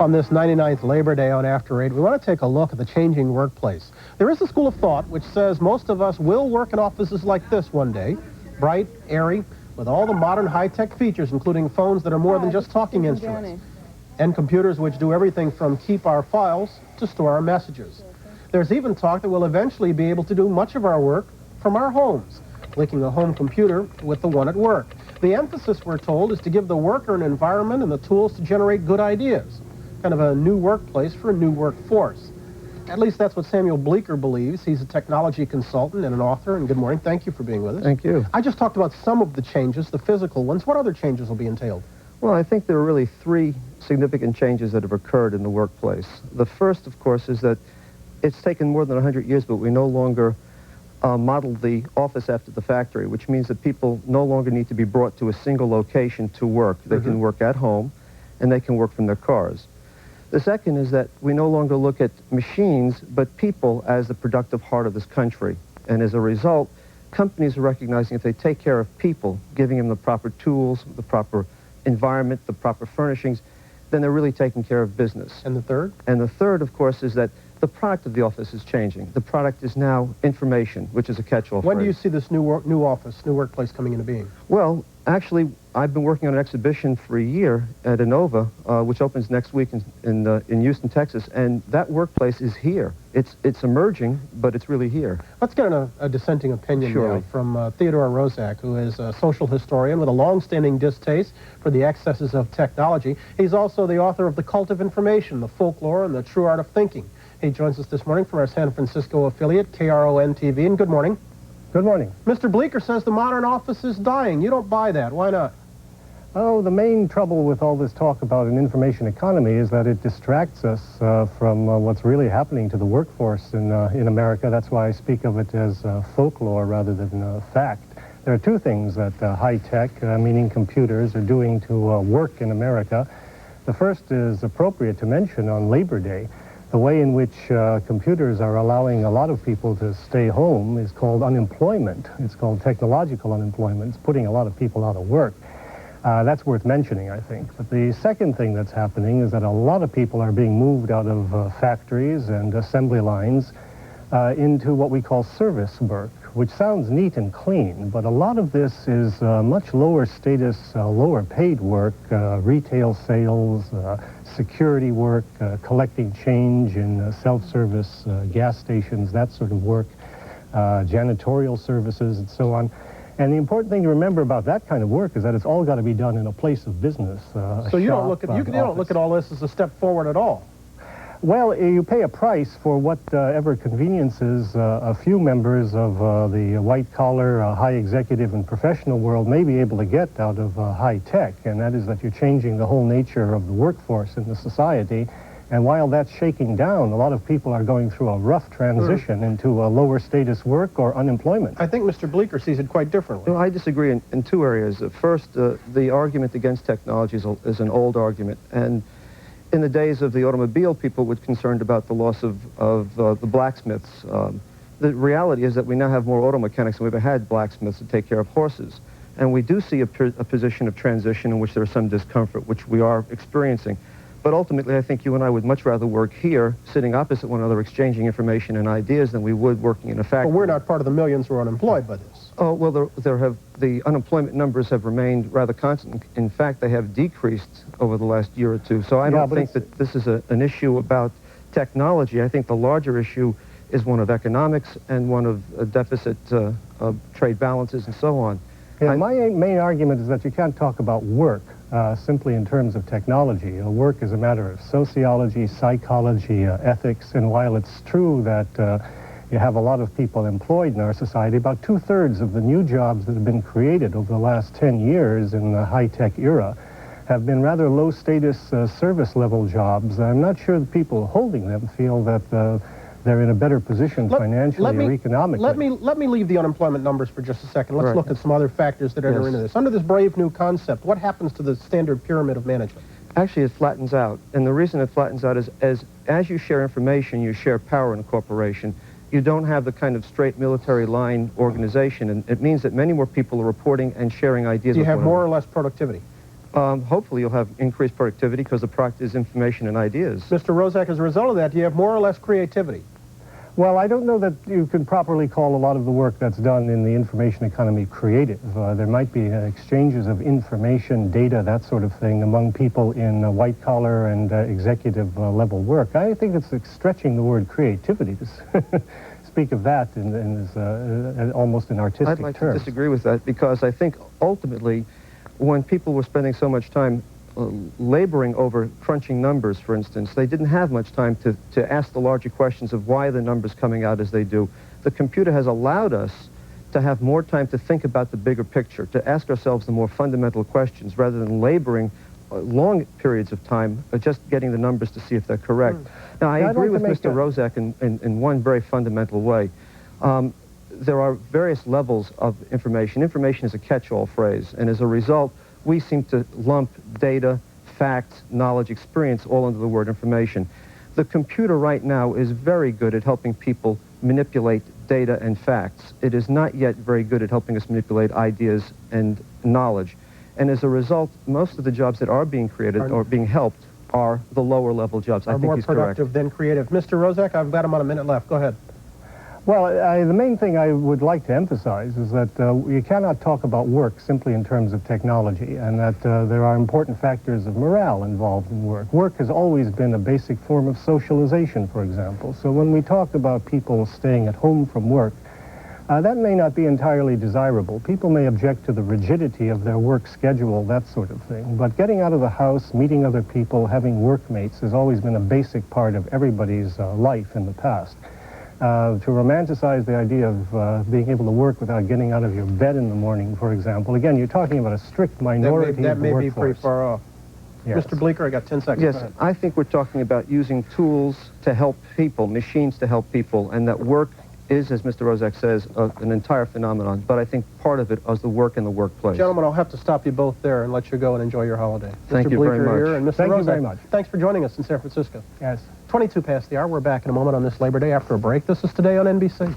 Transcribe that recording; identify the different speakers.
Speaker 1: On this 99th Labor Day on After 8, we want to take a look at the changing workplace. There is a school of thought which says most of us will work in offices like this one day, bright, airy, with all the modern high-tech features, including phones that are more than just talking instruments, and computers which do everything from keep our files to store our messages. There's even talk that we'll eventually be able to do much of our work from our homes, linking a home computer with the one at work. The emphasis, we're told, is to give the worker an environment and the tools to generate good ideas. Kind of a new workplace for a new workforce. At least that's what Samuel Bleecker believes. He's a technology consultant and an author. And good morning. Thank you for being with us.
Speaker 2: Thank you.
Speaker 1: I just talked about some of the changes, the physical ones. What other changes will be entailed?
Speaker 2: Well, I think there are really three significant changes that have occurred in the workplace. The first, of course, is that it's taken more than 100 years, but we no longer model the office after the factory, which means that people no longer need to be brought to a single location to work. They can work at home, and they can work from their cars. The second is that we no longer look at machines, but people as the productive heart of this country. And as a result, companies are recognizing if they take care of people, giving them the proper tools, the proper environment, the proper furnishings, then they're really taking care of business.
Speaker 1: And the third?
Speaker 2: And the third, of course, is that the product of the office is changing. The product is now information, which is a catch-all phrase.
Speaker 1: When do you see this new workplace coming into being?
Speaker 2: Well, actually, I've been working on an exhibition for a year at Innova, which opens next week in Houston, Texas, and that workplace is here. It's emerging, but it's really here.
Speaker 1: Let's get a dissenting opinion now from Theodore Roszak, who is a social historian with a long-standing distaste for the excesses of technology. He's also the author of The Cult of Information, The Folklore and the True Art of Thinking. He joins us this morning from our San Francisco affiliate, KRON-TV, and good morning.
Speaker 3: Good morning.
Speaker 1: Mr. Bleecker says the modern office is dying. You don't buy that. Why not?
Speaker 3: Oh, the main trouble with all this talk about an information economy is that it distracts us from what's really happening to the workforce in America. That's why I speak of it as folklore rather than fact. There are two things that high-tech, meaning computers, are doing to work in America. The first is appropriate to mention on Labor Day. The way in which computers are allowing a lot of people to stay home is called unemployment. It's called technological unemployment. It's putting a lot of people out of work. That's worth mentioning, I think. But the second thing that's happening is that a lot of people are being moved out of factories and assembly lines into what we call service work, which sounds neat and clean, but a lot of this is much lower status, lower paid work, retail sales, security work, collecting change in self-service gas stations, that sort of work, janitorial services, and so on. And the important thing to remember about that kind of work is that it's all got to be done in a place of business.
Speaker 1: So you don't look at all this as a step forward at all.
Speaker 3: Well, you pay a price for whatever conveniences a few members of the white-collar, high executive and professional world may be able to get out of high-tech, and that is that you're changing the whole nature of the workforce in the society. And while that's shaking down, a lot of people are going through a rough transition into a lower status work or unemployment.
Speaker 1: I think Mr. Bleecker sees it quite differently.
Speaker 2: No, I disagree in two areas. First, the argument against technology is an old argument. And in the days of the automobile, people were concerned about the loss of the blacksmiths. The reality is that we now have more auto mechanics than we've ever had blacksmiths to take care of horses. And we do see a position of transition in which there is some discomfort, which we are experiencing. But ultimately, I think you and I would much rather work here, sitting opposite one another, exchanging information and ideas, than we would working in a factory.
Speaker 1: Well, we're not part of the millions who are unemployed by this.
Speaker 2: Oh, well, the unemployment numbers have remained rather constant. In fact, they have decreased over the last year or two. So I don't think that this is an issue about technology. I think the larger issue is one of economics and one of a deficit of trade balances and so on.
Speaker 3: Yeah, my main argument is that you can't talk about work simply in terms of technology. Work is a matter of sociology, psychology, ethics, and while it's true that you have a lot of people employed in our society, about 2/3 of the new jobs that have been created over the last 10 years in the high-tech era have been rather low-status service-level jobs. I'm not sure the people holding them feel that they're in a better position financially or economically.
Speaker 1: Let me leave the unemployment numbers for just a second. Let's look at some other factors that enter into this. Under this brave new concept, what happens to the standard pyramid of management?
Speaker 2: Actually, it flattens out. And the reason it flattens out is as you share information, you share power in a corporation. You don't have the kind of straight military line organization, and it means that many more people are reporting and sharing ideas.
Speaker 1: Do you have more or less productivity?
Speaker 2: Hopefully you'll have increased productivity because the product is information and ideas.
Speaker 1: Mr. Rozak, as a result of that, do you have more or less creativity?
Speaker 3: Well, I don't know that you can properly call a lot of the work that's done in the information economy creative. There might be exchanges of information, data, that sort of thing among people in white-collar and executive-level work. I think it's stretching the word creativity to speak of that in almost an artistic term.
Speaker 2: I'd like to disagree with that because I think ultimately when people were spending so much time laboring over crunching numbers, for instance, they didn't have much time to ask the larger questions of why the numbers coming out as they do. The computer has allowed us to have more time to think about the bigger picture, to ask ourselves the more fundamental questions rather than laboring long periods of time just getting the numbers to see if they're correct. Now, I agree with Mr. Rozak in one very fundamental way. There are various levels of information. Information is a catch-all phrase, and as a result, we seem to lump data, facts, knowledge, experience all under the word information. The computer right now is very good at helping people manipulate data and facts. It is not yet very good at helping us manipulate ideas and knowledge. And as a result, most of the jobs that are being created or being helped are the lower level jobs. I think
Speaker 1: more
Speaker 2: he's correct.
Speaker 1: productive than creative. Mr. Rozak, I've got him on a minute left. Go ahead.
Speaker 3: Well, the main thing I would like to emphasize is that you cannot talk about work simply in terms of technology, and that there are important factors of morale involved in work. Work has always been a basic form of socialization, for example. So when we talk about people staying at home from work, that may not be entirely desirable. People may object to the rigidity of their work schedule, that sort of thing. But getting out of the house, meeting other people, having workmates has always been a basic part of everybody's life in the past. To romanticize the idea of being able to work without getting out of your bed in the morning, for example, again, you're talking about a strict minority of the workforce.
Speaker 1: That may be pretty far off. Yes. Mr. Bleeker, I got 10 seconds.
Speaker 2: Yes, I think we're talking about using tools to help people, machines to help people, and that work is, as Mr. Rozak says, an entire phenomenon. But I think part of it is the work in the workplace.
Speaker 1: Gentlemen, I'll have to stop you both there and let you go and enjoy your holiday.
Speaker 2: Thank you very much.
Speaker 1: Here and Mr.
Speaker 3: Thank
Speaker 1: Rozak,
Speaker 3: you very much.
Speaker 1: Thanks for joining us in San Francisco.
Speaker 3: Yes.
Speaker 1: 22 past the hour. We're back in a moment on this Labor Day after a break. This is Today on NBC.